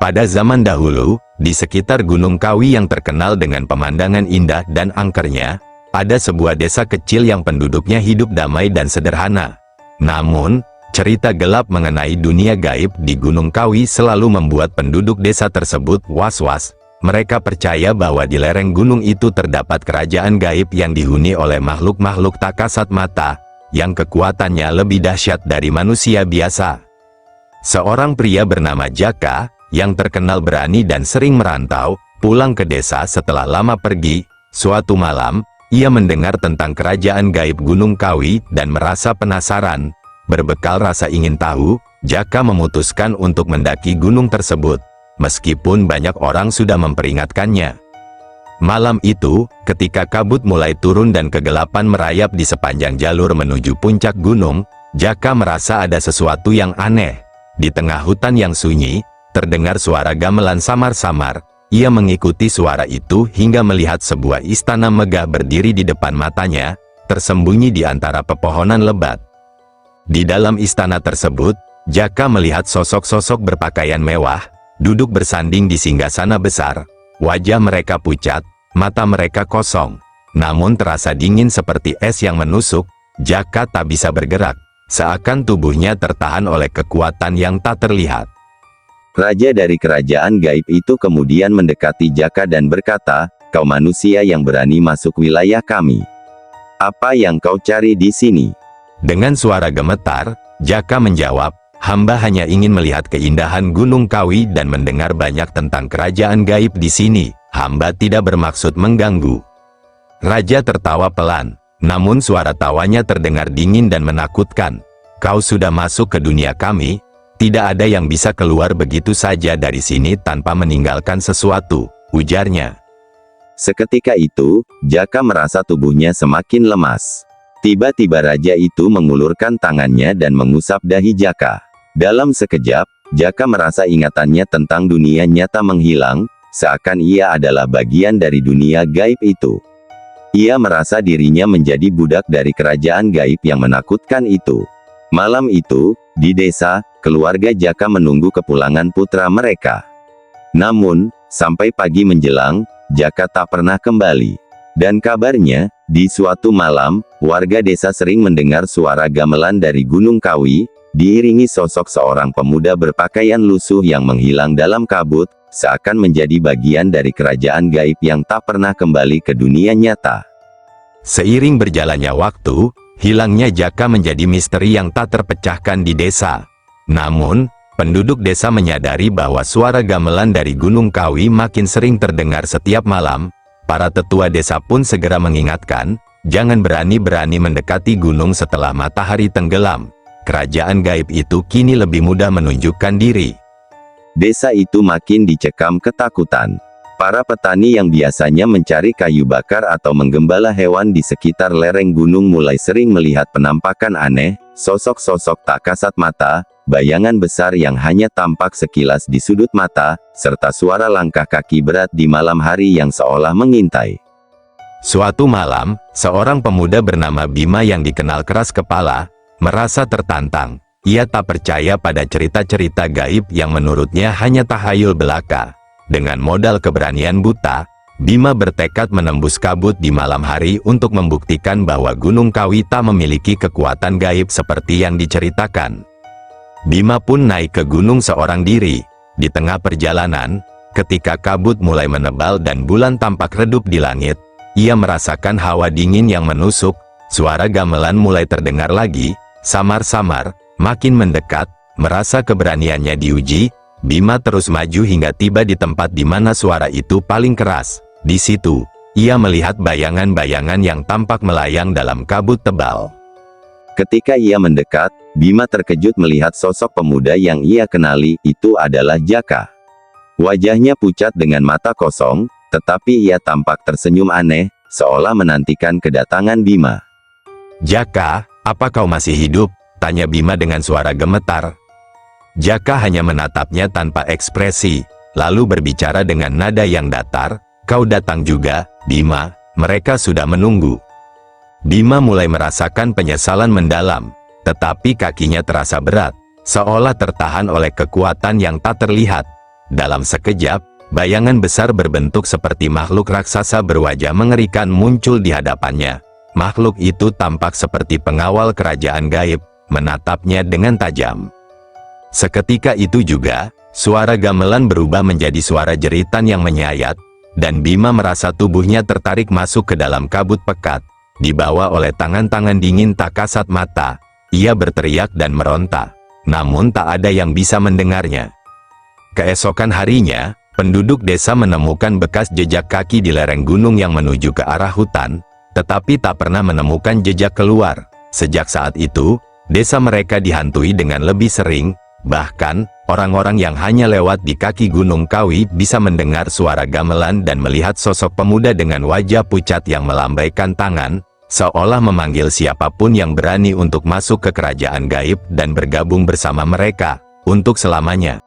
Pada zaman dahulu, di sekitar Gunung Kawi yang terkenal dengan pemandangan indah dan angkernya, ada sebuah desa kecil yang penduduknya hidup damai dan sederhana. Namun, cerita gelap mengenai dunia gaib di Gunung Kawi selalu membuat penduduk desa tersebut was-was. Mereka percaya bahwa di lereng gunung itu terdapat kerajaan gaib yang dihuni oleh makhluk-makhluk tak kasat mata, yang kekuatannya lebih dahsyat dari manusia biasa. Seorang pria bernama Jaka, yang terkenal berani dan sering merantau, pulang ke desa setelah lama pergi. Suatu malam, ia mendengar tentang kerajaan gaib Gunung Kawi dan merasa penasaran. Berbekal rasa ingin tahu, Jaka memutuskan untuk mendaki gunung tersebut, meskipun banyak orang sudah memperingatkannya. Malam itu, ketika kabut mulai turun dan kegelapan merayap di sepanjang jalur menuju puncak gunung, Jaka merasa ada sesuatu yang aneh. Di tengah hutan yang sunyi, terdengar suara gamelan samar-samar. Ia mengikuti suara itu hingga melihat sebuah istana megah berdiri di depan matanya, tersembunyi di antara pepohonan lebat. Di dalam istana tersebut, Jaka melihat sosok-sosok berpakaian mewah, duduk bersanding di singgasana besar. Wajah mereka pucat, mata mereka kosong, namun terasa dingin seperti es yang menusuk. Jaka tak bisa bergerak, seakan tubuhnya tertahan oleh kekuatan yang tak terlihat. Raja dari kerajaan gaib itu kemudian mendekati Jaka dan berkata, "Kau manusia yang berani masuk wilayah kami. Apa yang kau cari di sini?" Dengan suara gemetar, Jaka menjawab, "Hamba hanya ingin melihat keindahan Gunung Kawi dan mendengar banyak tentang kerajaan gaib di sini. Hamba tidak bermaksud mengganggu." Raja tertawa pelan, namun suara tawanya terdengar dingin dan menakutkan. "Kau sudah masuk ke dunia kami. Tidak ada yang bisa keluar begitu saja dari sini tanpa meninggalkan sesuatu," ujarnya. Seketika itu, Jaka merasa tubuhnya semakin lemas. Tiba-tiba raja itu mengulurkan tangannya dan mengusap dahi Jaka. Dalam sekejap, Jaka merasa ingatannya tentang dunia nyata menghilang, seakan ia adalah bagian dari dunia gaib itu. Ia merasa dirinya menjadi budak dari kerajaan gaib yang menakutkan itu. Malam itu, di desa, keluarga Jaka menunggu kepulangan putra mereka. Namun, sampai pagi menjelang, Jaka tak pernah kembali. Dan kabarnya, di suatu malam, warga desa sering mendengar suara gamelan dari Gunung Kawi, diiringi sosok seorang pemuda berpakaian lusuh yang menghilang dalam kabut, seakan menjadi bagian dari kerajaan gaib yang tak pernah kembali ke dunia nyata. Seiring berjalannya waktu, hilangnya Jaka menjadi misteri yang tak terpecahkan di desa. Namun, penduduk desa menyadari bahwa suara gamelan dari Gunung Kawi makin sering terdengar setiap malam. Para tetua desa pun segera mengingatkan, jangan berani-berani mendekati gunung setelah matahari tenggelam. Kerajaan gaib itu kini lebih mudah menunjukkan diri. Desa itu makin dicekam ketakutan. Para petani yang biasanya mencari kayu bakar atau menggembala hewan di sekitar lereng gunung mulai sering melihat penampakan aneh, sosok-sosok tak kasat mata, bayangan besar yang hanya tampak sekilas di sudut mata, serta suara langkah kaki berat di malam hari yang seolah mengintai. Suatu malam, seorang pemuda bernama Bima yang dikenal keras kepala, merasa tertantang. Ia tak percaya pada cerita-cerita gaib yang menurutnya hanya tahayul belaka. Dengan modal keberanian buta, Bima bertekad menembus kabut di malam hari untuk membuktikan bahwa Gunung Kawi tak memiliki kekuatan gaib seperti yang diceritakan. Bima pun naik ke gunung seorang diri. Di tengah perjalanan, ketika kabut mulai menebal dan bulan tampak redup di langit, ia merasakan hawa dingin yang menusuk. Suara gamelan mulai terdengar lagi, samar-samar, makin mendekat. Merasa keberaniannya diuji, Bima terus maju hingga tiba di tempat di mana suara itu paling keras. Di situ, ia melihat bayangan-bayangan yang tampak melayang dalam kabut tebal. Ketika ia mendekat, Bima terkejut melihat sosok pemuda yang ia kenali, itu adalah Jaka. Wajahnya pucat dengan mata kosong, tetapi ia tampak tersenyum aneh, seolah menantikan kedatangan Bima. "Jaka, apa kau masih hidup?" tanya Bima dengan suara gemetar. Jaka hanya menatapnya tanpa ekspresi, lalu berbicara dengan nada yang datar, "Kau datang juga, Bima, mereka sudah menunggu." Bima mulai merasakan penyesalan mendalam, tetapi kakinya terasa berat, seolah tertahan oleh kekuatan yang tak terlihat. Dalam sekejap, bayangan besar berbentuk seperti makhluk raksasa berwajah mengerikan muncul di hadapannya. Makhluk itu tampak seperti pengawal kerajaan gaib, menatapnya dengan tajam. Seketika itu juga, suara gamelan berubah menjadi suara jeritan yang menyayat, dan Bima merasa tubuhnya tertarik masuk ke dalam kabut pekat. Dibawa oleh tangan-tangan dingin tak kasat mata, ia berteriak dan meronta. Namun tak ada yang bisa mendengarnya. Keesokan harinya, penduduk desa menemukan bekas jejak kaki di lereng gunung yang menuju ke arah hutan, tetapi tak pernah menemukan jejak keluar. Sejak saat itu, desa mereka dihantui dengan lebih sering, bahkan, orang-orang yang hanya lewat di kaki Gunung Kawi bisa mendengar suara gamelan dan melihat sosok pemuda dengan wajah pucat yang melambaikan tangan, seolah memanggil siapapun yang berani untuk masuk ke kerajaan gaib dan bergabung bersama mereka, untuk selamanya.